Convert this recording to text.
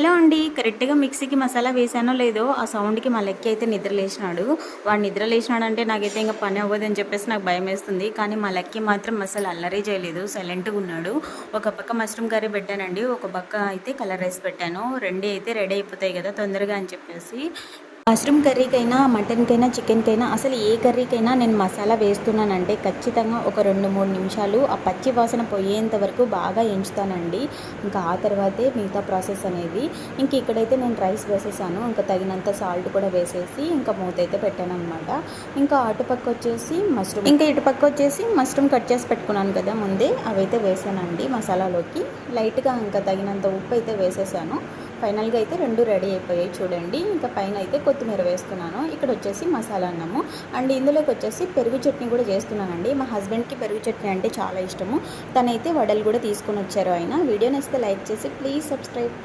Hello అండి. కరెక్ట్‌గా మిక్సీకి మసాలా వేసానో లేదో ఆ సౌండ్‌కి మా లక్కీ అయితే నిద్ర లేచినాడు. వాడు నిద్ర లేచినాడంటే నాకైతే ఇంక పని అవ్వదని చెప్పేసి నాకు భయమేస్తుంది. కానీ మా లక్కీ మాత్రం అస్సలు అల్లరే చేయలేదు. సైలెంట్‌గా ఉన్నాడు. ఒక పక్క మష్రూమ్ కర్రీ పెట్టానండి. ఒక పక్క అయితే కలర్ రైస్ పెట్టాను. రెండే అయితే రెడీ అయిపోతాయి కదా తొందరగా అని చెప్పేసి. మష్రూమ్ కర్రీకైనా, మటన్‌కైనా, చికెన్‌కైనా అసలు ఏ కర్రీకైనా నేను మసాలా వేస్తున్నానంటే ఖచ్చితంగా ఒక 2, 3 నిమిషాలు ఆ పచ్చి వాసన పోయేంత వరకు బాగా ఎంచుతానండి. ఇంకా ఆ తర్వాతే మిగతా ప్రాసెస్ అనేది. ఇంక ఇక్కడైతే నేను రైస్ వేసేసాను. ఇంకా తగినంత సాల్ట్ కూడా వేసేసి ఇంకా మూతైతే పెట్టాననమాట. ఇంకా ఇటుపక్కొచ్చేసి మష్రూమ్ కట్ చేసి పెట్టుకున్నాను కదా ముందే, అవైతే వేసానండి మసాలాలోకి. లైట్‌గా ఇంకా తగినంత ఉప్పు అయితే వేసేసాను. ఫైనల్గా అయితే 2 రెడీ అయిపోయాయి చూడండి. ఇంకా పైన అయితే కొత్తిమీర వేస్తున్నాను. ఇక్కడ వచ్చేసి మసాలా అన్నము అండ్ ఇందులోకి వచ్చేసి పెరుగు చట్నీ కూడా చేస్తున్నానండి. మా హస్బెండ్కి పెరుగు చట్నీ అంటే చాలా ఇష్టము. తనైతే వడలు కూడా తీసుకొని వచ్చారు ఆయన. వీడియో నచ్చితే లైక్ చేసి ప్లీజ్ సబ్స్క్రైబ్.